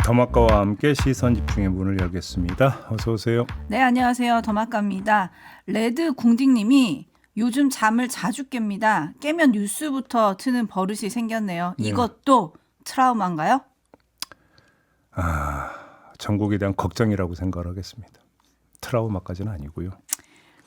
더마카와 함께 시선 집중의 문을 열겠습니다. 어서 오세요. 네, 안녕하세요. 더마카입니다. 레드 궁딩님이 요즘 잠을 자주 깹니다. 깨면 뉴스부터 트는 버릇이 생겼네요. 이것도 트라우마인가요? 전국에 대한 걱정이라고 생각을 하겠습니다. 트라우마까지는 아니고요.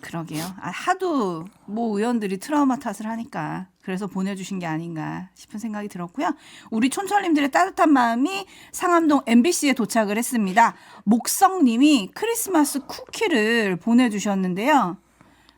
그러게요. 하도 의원들이 트라우마 탓을 하니까 그래서 보내주신 게 아닌가 싶은 생각이 들었고요. 우리 촌철님들의 따뜻한 마음이 상암동 MBC에 도착을 했습니다. 목성님이 크리스마스 쿠키를 보내주셨는데요.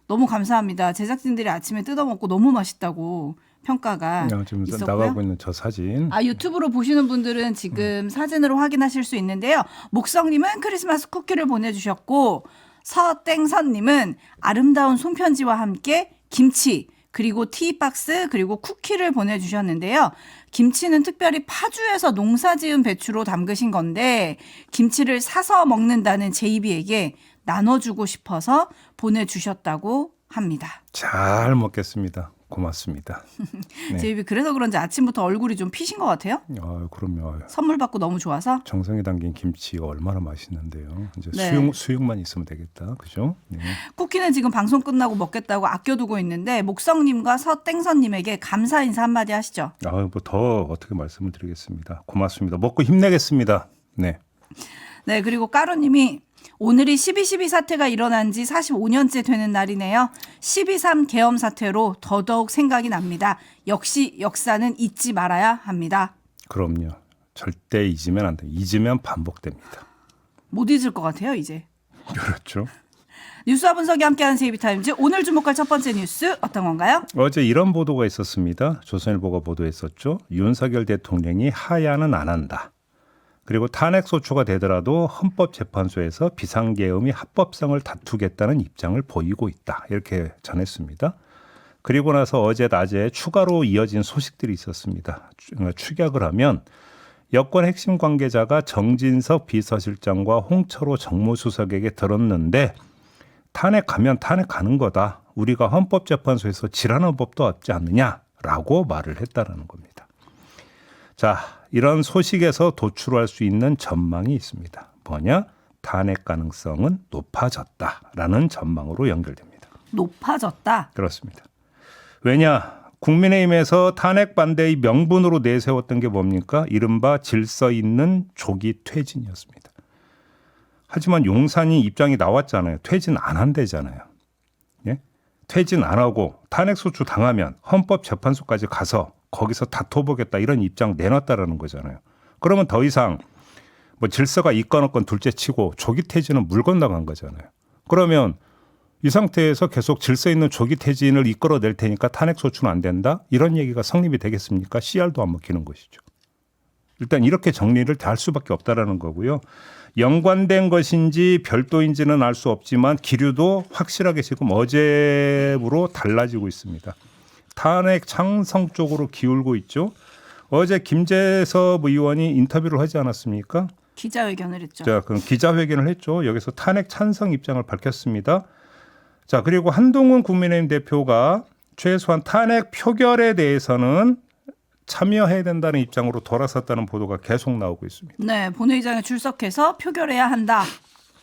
너무 감사합니다. 제작진들이 아침에 뜯어먹고 너무 맛있다고 평가가 지금 있었고요. 나가고 있는 저 사진. 유튜브로 보시는 분들은 지금 사진으로 확인하실 수 있는데요. 목성님은 크리스마스 쿠키를 보내주셨고 서땡선님은 아름다운 손편지와 함께 김치 그리고 티박스 그리고 쿠키를 보내주셨는데요. 김치는 특별히 파주에서 농사지은 배추로 담그신 건데 김치를 사서 먹는다는 제이비에게 나눠주고 싶어서 보내주셨다고 합니다. 잘 먹겠습니다. 고맙습니다. 네. 제이비 그래서 그런지 아침부터 얼굴이 좀 피신 것 같아요? 그럼요. 선물 받고 너무 좋아서? 정성이 담긴 김치가 얼마나 맛있는데요. 이제 네. 수육만 있으면 되겠다. 그죠? 네. 쿠키는 지금 방송 끝나고 먹겠다고 아껴두고 있는데 목성님과 서땡선님에게 감사 인사 한마디 하시죠. 더 어떻게 말씀을 드리겠습니다. 고맙습니다. 먹고 힘내겠습니다. 네. 네, 그리고 까루님이 오늘이 12.12 사태가 일어난 지 45년째 되는 날이네요. 12.3 계엄 사태로 더더욱 생각이 납니다. 역시 역사는 잊지 말아야 합니다. 그럼요. 절대 잊으면 안 돼요. 잊으면 반복됩니다. 못 잊을 것 같아요, 이제. 그렇죠. 뉴스와 분석이 함께하는 세이비타임즈. 오늘 주목할 첫 번째 뉴스 어떤 건가요? 어제 이런 보도가 있었습니다. 조선일보가 보도했었죠. 윤석열 대통령이 하야는 안 한다. 그리고 탄핵소추가 되더라도 헌법재판소에서 비상계엄이 합법성을 다투겠다는 입장을 보이고 있다. 이렇게 전했습니다. 그리고 나서 어제 낮에 추가로 이어진 소식들이 있었습니다. 축약을 하면 여권 핵심 관계자가 정진석 비서실장과 홍철호 정무수석에게 들었는데 탄핵하면 탄핵하는 거다. 우리가 헌법재판소에서 질하는 법도 없지 않느냐라고 말을 했다는 겁니다. 자, 이런 소식에서 도출할 수 있는 전망이 있습니다. 뭐냐? 탄핵 가능성은 높아졌다라는 전망으로 연결됩니다. 높아졌다? 그렇습니다. 왜냐? 국민의힘에서 탄핵 반대의 명분으로 내세웠던 게 뭡니까? 이른바 질서 있는 조기 퇴진이었습니다. 하지만 용산이 입장이 나왔잖아요. 퇴진 안 한대잖아요. 예? 퇴진 안 하고 탄핵소추 당하면 헌법재판소까지 가서 거기서 다퉈보겠다 이런 입장 내놨다라는 거잖아요. 그러면 더 이상 질서가 있건 없건 둘째치고 조기 퇴진은 물 건너간 거잖아요. 그러면 이 상태에서 계속 질서 있는 조기 퇴진을 이끌어낼 테니까 탄핵소추는 안 된다? 이런 얘기가 성립이 되겠습니까? 씨알도 안 먹히는 것이죠. 일단 이렇게 정리를 다 할 수밖에 없다라는 거고요. 연관된 것인지 별도인지는 알 수 없지만 기류도 확실하게 지금 어제로 달라지고 있습니다. 탄핵 찬성 쪽으로 기울고 있죠. 어제 김재섭 의원이 인터뷰를 하지 않았습니까? 기자회견을 했죠. 자, 그럼 기자회견을 했죠. 여기서 탄핵 찬성 입장을 밝혔습니다. 자, 그리고 한동훈 국민의힘 대표가 최소한 탄핵 표결에 대해서는 참여해야 된다는 입장으로 돌아섰다는 보도가 계속 나오고 있습니다. 네, 본회의장에 출석해서 표결해야 한다.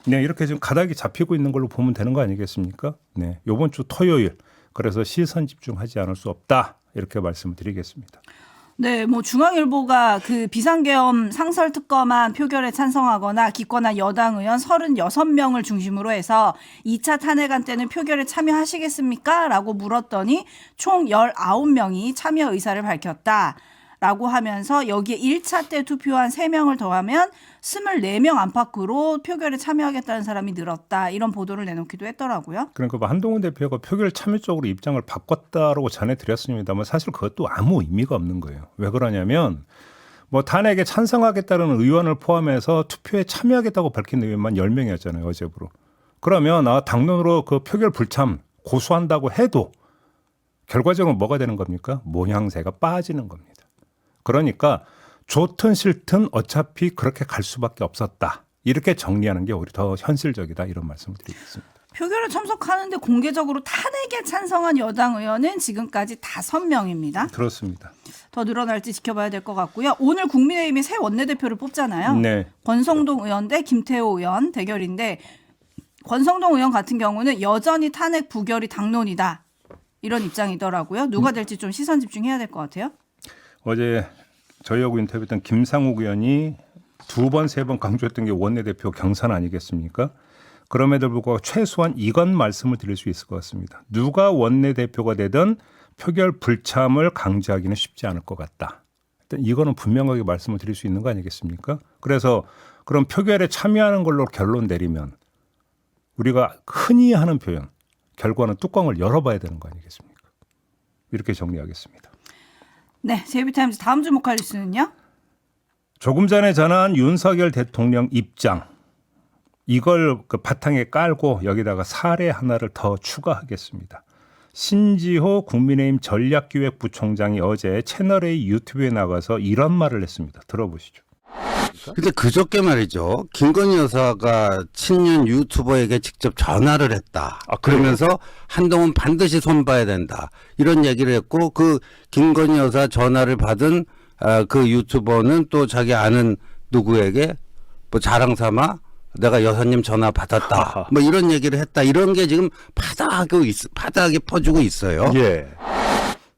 네, 이렇게 지금 가닥이 잡히고 있는 걸로 보면 되는 거 아니겠습니까? 네, 이번 주 토요일. 그래서 시선 집중하지 않을 수 없다. 이렇게 말씀을 드리겠습니다. 네, 중앙일보가 그 비상계엄 상설특검안 표결에 찬성하거나 기권한 여당 의원 36명을 중심으로 해서 2차 탄핵안 때는 표결에 참여하시겠습니까? 라고 물었더니 총 19명이 참여 의사를 밝혔다라고 하면서 여기에 1차 때 투표한 3명을 더하면 24명 안팎으로 표결에 참여하겠다는 사람이 늘었다. 이런 보도를 내놓기도 했더라고요. 그러니까 한동훈 대표가 표결 참여 쪽으로 입장을 바꿨다라고 전해드렸습니다만 사실 그것도 아무 의미가 없는 거예요. 왜 그러냐면 탄핵에 찬성하겠다는 의원을 포함해서 투표에 참여하겠다고 밝힌 의원만 10명이었잖아요. 어제부로. 그러면 당론으로 그 표결 불참 고수한다고 해도 결과적으로 뭐가 되는 겁니까? 모양새가 빠지는 겁니다. 그러니까 좋든 싫든 어차피 그렇게 갈 수밖에 없었다. 이렇게 정리하는 게 오히려 더 현실적이다. 이런 말씀을 드리겠습니다. 표결에 참석하는데 공개적으로 탄핵에 찬성한 여당 의원은 지금까지 5명입니다. 그렇습니다. 더 늘어날지 지켜봐야 될 것 같고요. 오늘 국민의힘이 새 원내대표를 뽑잖아요. 네. 권성동 의원 대 김태호 의원 대결인데 권성동 의원 같은 경우는 여전히 탄핵 부결이 당론이다. 이런 입장이더라고요. 누가 될지 좀 시선 집중해야 될 것 같아요. 어제 저희하고 인터뷰했던 김상욱 의원이 2번, 3번 강조했던 게 원내대표 경선 아니겠습니까? 그럼에도 불구하고 최소한 이건 말씀을 드릴 수 있을 것 같습니다. 누가 원내대표가 되든 표결 불참을 강제하기는 쉽지 않을 것 같다. 일단 이거는 분명하게 말씀을 드릴 수 있는 거 아니겠습니까? 그래서 그럼 표결에 참여하는 걸로 결론 내리면 우리가 흔히 하는 표현, 결과는 뚜껑을 열어봐야 되는 거 아니겠습니까? 이렇게 정리하겠습니다. 네, 제이비타임즈 다음 주목할 뉴스는요? 조금 전에 전한 윤석열 대통령 입장. 이걸 그 바탕에 깔고 여기다가 사례 하나를 더 추가하겠습니다. 신지호 국민의힘 전략기획부총장이 어제 채널A 유튜브에 나가서 이런 말을 했습니다. 들어보시죠. 근데 그저께 말이죠. 김건희 여사가 친윤 유튜버에게 직접 전화를 했다. 그러면서 한동훈 반드시 손봐야 된다. 이런 얘기를 했고 그 김건희 여사 전화를 받은 그 유튜버는 또 자기 아는 누구에게 뭐 자랑 삼아 내가 여사님 전화 받았다. 뭐 이런 얘기를 했다. 이런 게 지금 바닥에 퍼지고 있어요. 예.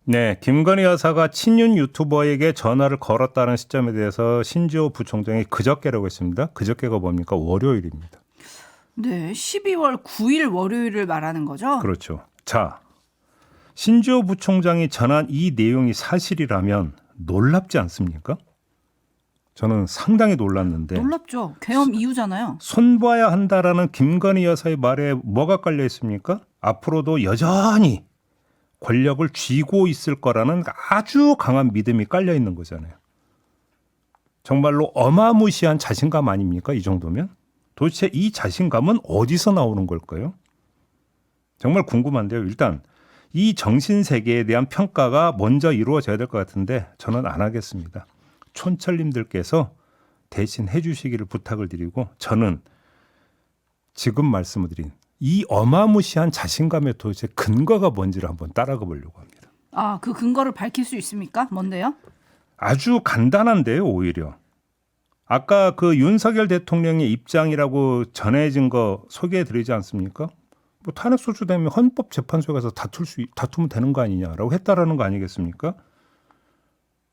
네, 김건희 여사가 친윤 유튜버에게 전화를 걸었다는 시점에 대해서 신지호 부총장이 그저께라고 했습니다. 그저께가 뭡니까? 월요일입니다. 네, 12월 9일 월요일을 말하는 거죠? 그렇죠. 자, 신지호 부총장이 전한 이 내용이 사실이라면 놀랍지 않습니까? 저는 상당히 놀랐는데. 놀랍죠. 계엄 이후잖아요. 손봐야 한다라는 김건희 여사의 말에 뭐가 깔려 있습니까? 앞으로도 여전히 권력을 쥐고 있을 거라는 아주 강한 믿음이 깔려 있는 거잖아요. 정말로 어마무시한 자신감 아닙니까? 이 정도면? 도대체 이 자신감은 어디서 나오는 걸까요? 정말 궁금한데요. 일단 이 정신세계에 대한 평가가 먼저 이루어져야 될 것 같은데 저는 안 하겠습니다. 촌철님들께서 대신 해주시기를 부탁을 드리고 저는 지금 말씀을 드린 이 어마무시한 자신감의 도대체 근거가 뭔지를 한번 따라가 보려고 합니다. 아, 그 근거를 밝힐 수 있습니까? 뭔데요? 아주 간단한데요, 오히려. 아까 그 윤석열 대통령의 입장이라고 전해진 거 소개해드리지 않습니까? 뭐 탄핵 소추되면 헌법재판소에 가서 다투면 되는 거 아니냐라고 했다라는 거 아니겠습니까?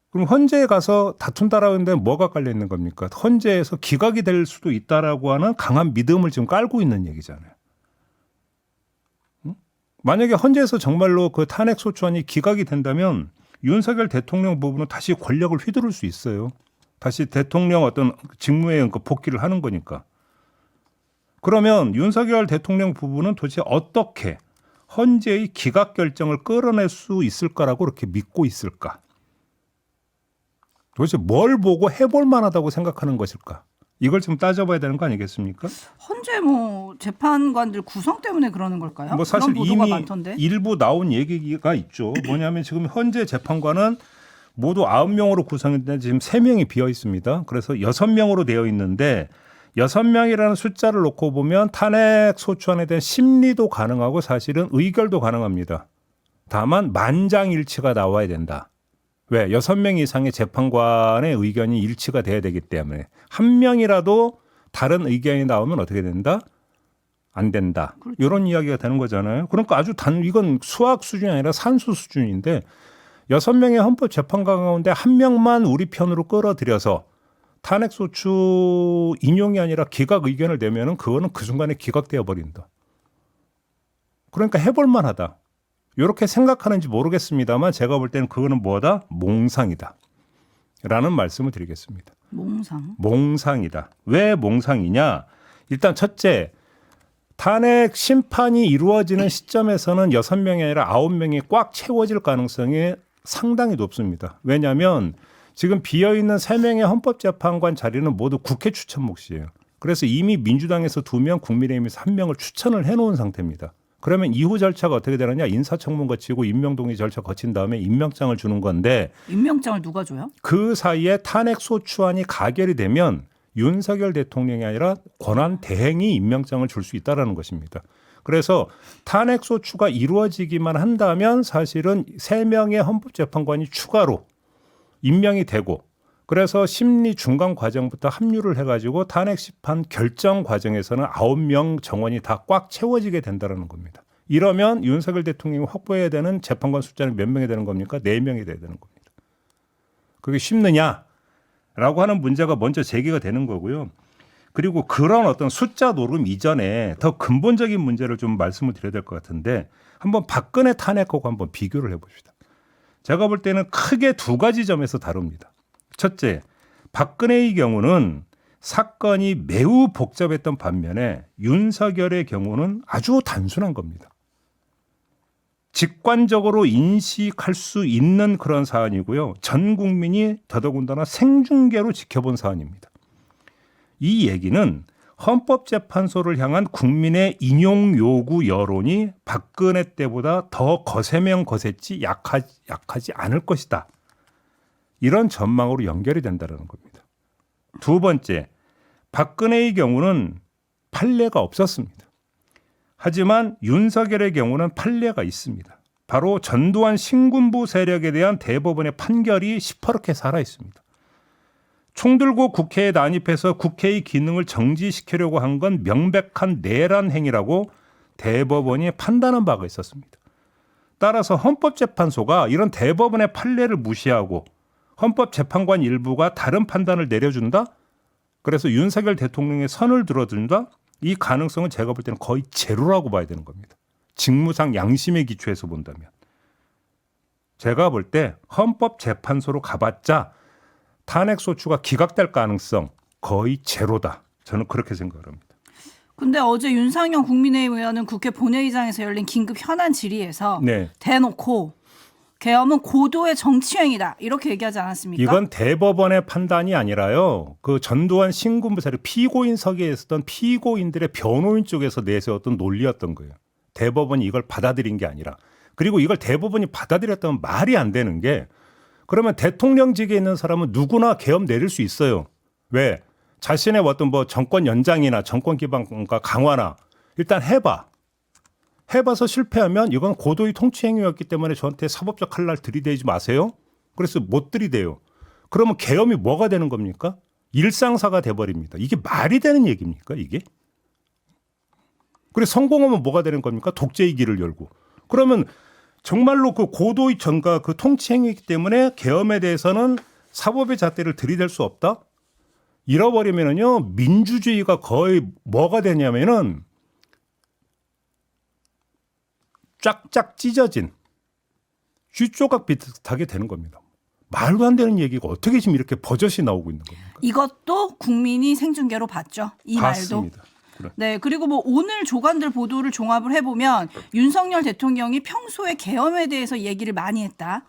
그럼 헌재에 가서 다툰다라고 했는데 뭐가 깔려 있는 겁니까? 헌재에서 기각이 될 수도 있다라고 하는 강한 믿음을 지금 깔고 있는 얘기잖아요. 만약에 헌재에서 정말로 그 탄핵 소추안이 기각이 된다면 윤석열 대통령 부분은 다시 권력을 휘두를 수 있어요. 다시 대통령 어떤 직무에 복귀를 하는 거니까. 그러면 윤석열 대통령 부분은 도대체 어떻게 헌재의 기각 결정을 끌어낼 수 있을까라고 그렇게 믿고 있을까? 도대체 뭘 보고 해볼 만하다고 생각하는 것일까? 이걸 좀 따져봐야 되는 거 아니겠습니까? 헌재 뭐 재판관들 구성 때문에 그러는 걸까요? 뭐 사실 그런 보도가 이미 많던데. 일부 나온 얘기가 있죠. 뭐냐면 지금 현재 재판관은 모두 9명으로 구성했는데 지금 3명이 비어 있습니다. 그래서 6명으로 되어 있는데 6명이라는 숫자를 놓고 보면 탄핵 소추안에 대한 심리도 가능하고 사실은 의결도 가능합니다. 다만 만장일치가 나와야 된다. 왜? 6명 이상의 재판관의 의견이 일치가 돼야 되기 때문에 한 명이라도 다른 의견이 나오면 어떻게 된다? 안 된다. 그렇죠. 이런 이야기가 되는 거잖아요. 그러니까 아주 이건 수학 수준이 아니라 산수 수준인데 6명의 헌법재판관 가운데 한 명만 우리 편으로 끌어들여서 탄핵소추 인용이 아니라 기각 의견을 내면은 그거는 그 순간에 기각되어 버린다. 그러니까 해볼 만하다. 이렇게 생각하는지 모르겠습니다만 제가 볼 때는 그거는 뭐다? 몽상이다. 라는 말씀을 드리겠습니다. 몽상. 몽상이다. 왜 몽상이냐? 일단 첫째, 탄핵 심판이 이루어지는 시점에서는 6명이 아니라 9명이 꽉 채워질 가능성이 상당히 높습니다. 왜냐하면 지금 비어있는 3명의 헌법재판관 자리는 모두 국회 추천 몫이에요. 그래서 이미 민주당에서 2명, 국민의힘에서 1명을 추천을 해놓은 상태입니다. 그러면 이후 절차가 어떻게 되느냐? 인사청문 거치고 임명동의 절차 거친 다음에 임명장을 주는 건데 임명장을 누가 줘요? 그 그 사이에 탄핵 소추안이 가결이 되면 윤석열 대통령이 아니라 권한 대행이 임명장을 줄 수 있다는 것입니다. 그래서 탄핵 소추가 이루어지기만 한다면 사실은 3명의 헌법재판관이 추가로 임명이 되고 그래서 심리 중간 과정부터 합류를 해가지고 탄핵 심판 결정 과정에서는 9명 정원이 다 꽉 채워지게 된다는 겁니다. 이러면 윤석열 대통령이 확보해야 되는 재판관 숫자는 몇 명이 되는 겁니까? 4명이 돼야 되는 겁니다. 그게 쉽느냐라고 하는 문제가 먼저 제기가 되는 거고요. 그리고 그런 어떤 숫자 노름 이전에 더 근본적인 문제를 좀 말씀을 드려야 될 것 같은데 한번 박근혜 탄핵하고 한번 비교를 해봅시다. 제가 볼 때는 크게 2가지 점에서 다릅니다. 첫째, 박근혜의 경우는 사건이 매우 복잡했던 반면에 윤석열의 경우는 아주 단순한 겁니다. 직관적으로 인식할 수 있는 그런 사안이고요. 전 국민이 더더군다나 생중계로 지켜본 사안입니다. 이 얘기는 헌법재판소를 향한 국민의 인용 요구 여론이 박근혜 때보다 더 거세면 거셌지 약하지 않을 것이다. 이런 전망으로 연결이 된다는 겁니다. 2번째, 박근혜의 경우는 판례가 없었습니다. 하지만 윤석열의 경우는 판례가 있습니다. 바로 전두환 신군부 세력에 대한 대법원의 판결이 시퍼렇게 살아 있습니다. 총 들고 국회에 난입해서 국회의 기능을 정지시키려고 한 건 명백한 내란 행위라고 대법원이 판단한 바가 있었습니다. 따라서 헌법재판소가 이런 대법원의 판례를 무시하고 헌법재판관 일부가 다른 판단을 내려준다? 그래서 윤석열 대통령의 선을 들어준다? 이 가능성은 제가 볼 때는 거의 제로라고 봐야 되는 겁니다. 직무상 양심의 기초에서 본다면. 제가 볼 때 헌법재판소로 가봤자 탄핵소추가 기각될 가능성 거의 제로다. 저는 그렇게 생각을 합니다. 근데 어제 윤상현 국민의힘 의원은 국회 본회의장에서 열린 긴급 현안 질의에서 네. 대놓고 계엄은 고도의 정치행위다 이렇게 얘기하지 않았습니까? 이건 대법원의 판단이 아니라요. 그 전두환 신군부 세력 피고인석에 있었던 피고인들의 변호인 쪽에서 내세웠던 논리였던 거예요. 대법원이 이걸 받아들인 게 아니라. 그리고 이걸 대법원이 받아들였다면 말이 안 되는 게 그러면 대통령직에 있는 사람은 누구나 계엄 내릴 수 있어요. 왜? 자신의 어떤 뭐 정권 연장이나 정권 기반과 강화나 일단 해봐서 실패하면 이건 고도의 통치 행위였기 때문에 저한테 사법적 칼날 들이대지 마세요. 그래서 못 들이대요. 그러면 계엄이 뭐가 되는 겁니까? 일상사가 돼버립니다. 이게 말이 되는 얘기입니까? 이게? 그래서 성공하면 뭐가 되는 겁니까? 독재의 길을 열고. 그러면 정말로 그 고도의 전가 그 통치 행위이기 때문에 계엄에 대해서는 사법의 잣대를 들이댈 수 없다? 잃어버리면은요 민주주의가 거의 뭐가 되냐면은 쫙쫙 찢어진 쥐조각 비슷하게 되는 겁니다. 말도 안 되는 얘기가 어떻게 지금 이렇게 버젓이 나오고 있는 겁니까? 이것도 국민이 생중계로 봤죠. 이 봤습니다. 말도. 네, 그리고 뭐 오늘 조간들 보도를 종합을 해보면 윤석열 대통령이 평소에 계엄에 대해서 얘기를 많이 했다.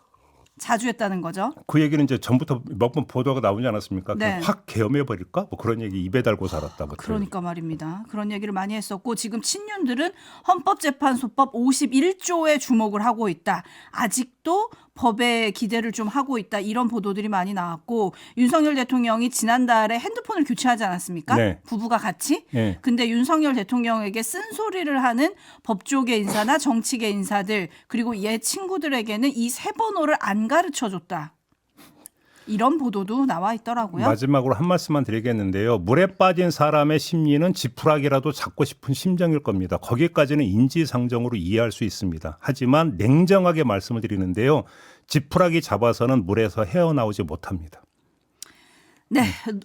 자주 했다는 거죠. 그 얘기는 이제 전부터 몇 번 보도가 나오지 않았습니까? 네. 확 계엄해 버릴까? 뭐 그런 얘기 입에 달고 살았다. 뭐 그러니까 말입니다. 그런 얘기를 많이 했었고 지금 친윤들은 헌법재판소법 51조에 주목을 하고 있다. 아직도 법에 기대를 좀 하고 있다. 이런 보도들이 많이 나왔고 윤석열 대통령이 지난달에 핸드폰을 교체하지 않았습니까? 네. 부부가 같이. 네. 근데 윤석열 대통령에게 쓴소리를 하는 법조계 인사나 정치계 인사들 그리고 얘 친구들에게는 이 새 번호를 안 가르쳐줬다. 이런 보도도 나와 있더라고요. 마지막으로 한 말씀만 드리겠는데요. 물에 빠진 사람의 심리는 지푸라기라도 잡고 싶은 심정일 겁니다. 거기까지는 인지상정으로 이해할 수 있습니다. 하지만 냉정하게 말씀을 드리는데요. 지푸라기 잡아서는 물에서 헤어나오지 못합니다. 네,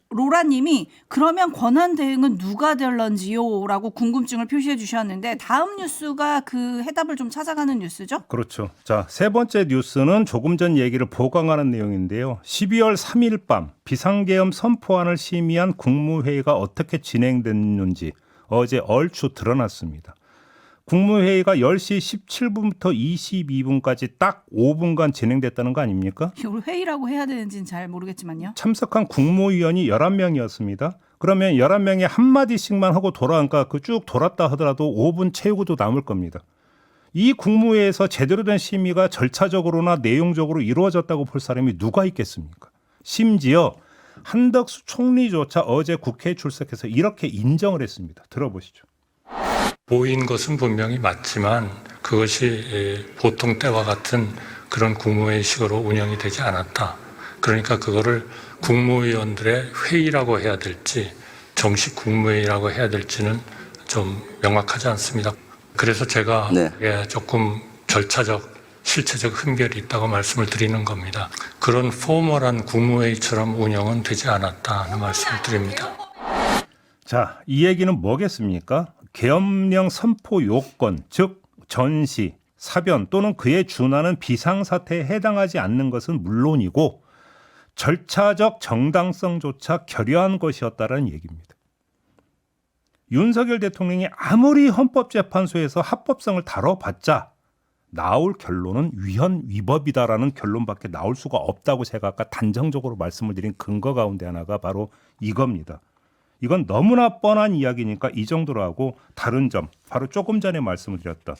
로라님이 그러면 권한 대행은 누가 될런지요? 라고 궁금증을 표시해 주셨는데 다음 뉴스가 그 해답을 좀 찾아가는 뉴스죠? 그렇죠. 자, 세 번째 뉴스는 조금 전 얘기를 보강하는 내용인데요. 12월 3일 밤 비상계엄 선포안을 심의한 국무회의가 어떻게 진행됐는지 어제 얼추 드러났습니다. 국무회의가 10시 17분부터 22분까지 딱 5분간 진행됐다는 거 아닙니까? 이걸 회의라고 해야 되는지는 잘 모르겠지만요. 참석한 국무위원이 11명이었습니다. 그러면 11명이 한마디씩만 하고 돌아가니까 그 쭉 돌았다 하더라도 5분 채우고도 남을 겁니다. 이 국무회에서 제대로 된 심의가 절차적으로나 내용적으로 이루어졌다고 볼 사람이 누가 있겠습니까? 심지어 한덕수 총리조차 어제 국회에 출석해서 이렇게 인정을 했습니다. 들어보시죠. 보인 것은 분명히 맞지만 그것이 보통 때와 같은 그런 국무회의식으로 운영이 되지 않았다. 그러니까 그거를 국무위원들의 회의라고 해야 될지 정식 국무회의라고 해야 될지는 좀 명확하지 않습니다. 그래서 제가 조금 절차적, 실체적 흠결이 있다고 말씀을 드리는 겁니다. 그런 포멀한 국무회의처럼 운영은 되지 않았다 하는 말씀을 드립니다. 자, 이 얘기는 뭐겠습니까? 계엄령 선포 요건, 즉 전시, 사변 또는 그에 준하는 비상사태에 해당하지 않는 것은 물론이고 절차적 정당성조차 결여한 것이었다는 얘기입니다. 윤석열 대통령이 아무리 헌법재판소에서 합법성을 다뤄봤자 나올 결론은 위헌 위법이다라는 결론밖에 나올 수가 없다고 제가 아까 단정적으로 말씀을 드린 근거 가운데 하나가 바로 이겁니다. 이건 너무나 뻔한 이야기니까 이 정도로 하고 다른 점, 바로 조금 전에 말씀을 드렸던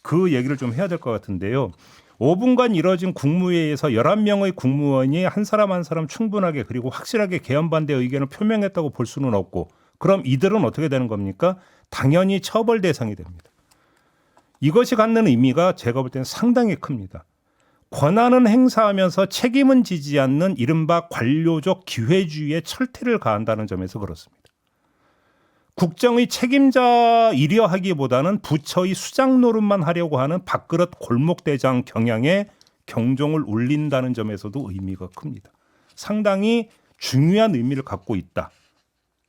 그 얘기를 좀 해야 될 것 같은데요. 5분간 이뤄진 국무회의에서 11명의 국무원이 한 사람 한 사람 충분하게 그리고 확실하게 개헌 반대 의견을 표명했다고 볼 수는 없고 그럼 이들은 어떻게 되는 겁니까? 당연히 처벌 대상이 됩니다. 이것이 갖는 의미가 제가 볼 때는 상당히 큽니다. 권한은 행사하면서 책임은 지지 않는 이른바 관료적 기회주의의 철퇴를 가한다는 점에서 그렇습니다. 국정의 책임자이려 하기보다는 부처의 수장 노릇만 하려고 하는 밥그릇 골목대장 경향에 경종을 울린다는 점에서도 의미가 큽니다. 상당히 중요한 의미를 갖고 있다.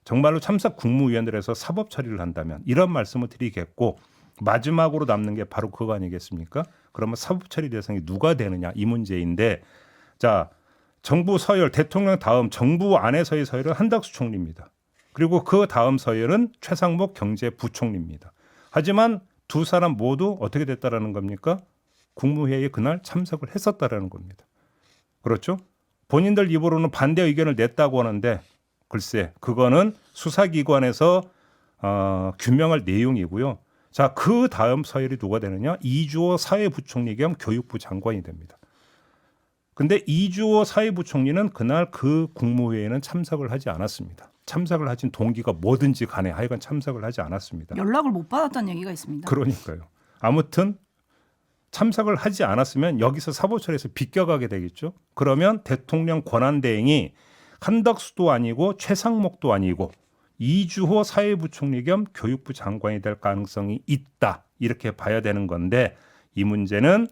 정말로 참석 국무위원들에서 사법 처리를 한다면 이런 말씀을 드리겠고 마지막으로 남는 게 바로 그거 아니겠습니까? 그러면 사법 처리 대상이 누가 되느냐 이 문제인데 자 정부 서열 대통령 다음 정부 안에서의 서열은 한덕수 총리입니다. 그리고 그 다음 서열은 최상목 경제부총리입니다. 하지만 두 사람 모두 어떻게 됐다라는 겁니까? 국무회의에 그날 참석을 했었다라는 겁니다. 그렇죠? 본인들 입으로는 반대 의견을 냈다고 하는데 글쎄 그거는 수사기관에서 규명할 내용이고요. 자, 그 다음 서열이 누가 되느냐? 이주호 사회부총리 겸 교육부 장관이 됩니다. 근데 이주호 사회부총리는 그날 그 국무회의에는 참석을 하지 않았습니다. 참석을 하진 동기가 뭐든지 간에 하여간 참석을 하지 않았습니다. 연락을 못 받았다는 얘기가 있습니다. 그러니까요. 아무튼 참석을 하지 않았으면 여기서 사법처리에서 비껴가게 되겠죠. 그러면 대통령 권한대행이 한덕수도 아니고 최상목도 아니고 이주호 사회부총리 겸 교육부 장관이 될 가능성이 있다. 이렇게 봐야 되는 건데 이 문제는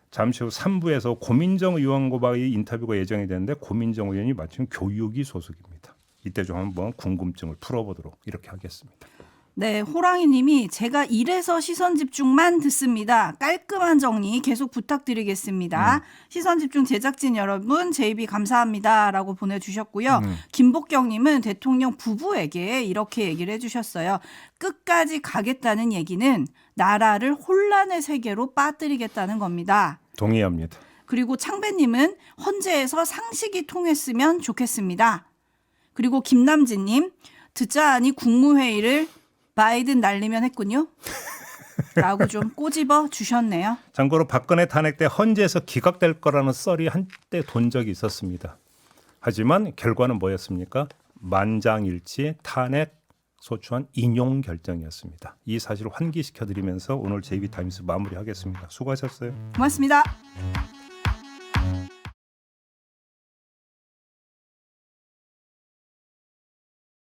잠시 후 3부에서 고민정 의원과의 인터뷰가 예정이 되는데 고민정 의원이 마침 교육위 소속입니다. 이때 좀 한번 궁금증을 풀어보도록 이렇게 하겠습니다. 네, 호랑이님이 제가 이래서 시선집중만 듣습니다. 깔끔한 정리 계속 부탁드리겠습니다. 시선집중 제작진 여러분 JB 감사합니다라고 보내주셨고요. 김복경님은 대통령 부부에게 이렇게 얘기를 해주셨어요. 끝까지 가겠다는 얘기는 나라를 혼란의 세계로 빠뜨리겠다는 겁니다. 동의합니다. 그리고 창배님은 헌재에서 상식이 통했으면 좋겠습니다. 그리고 김남진님 듣자 하니 국무회의를 바이든 날리면 했군요. 라고 좀 꼬집어 주셨네요. 참고로 박근혜 탄핵 때 헌재에서 기각될 거라는 썰이 한때 돈 적이 있었습니다. 하지만 결과는 뭐였습니까? 만장일치 탄핵 소추안 인용 결정이었습니다. 이 사실을 환기시켜드리면서 오늘 JB타임스 마무리하겠습니다. 수고하셨어요. 고맙습니다.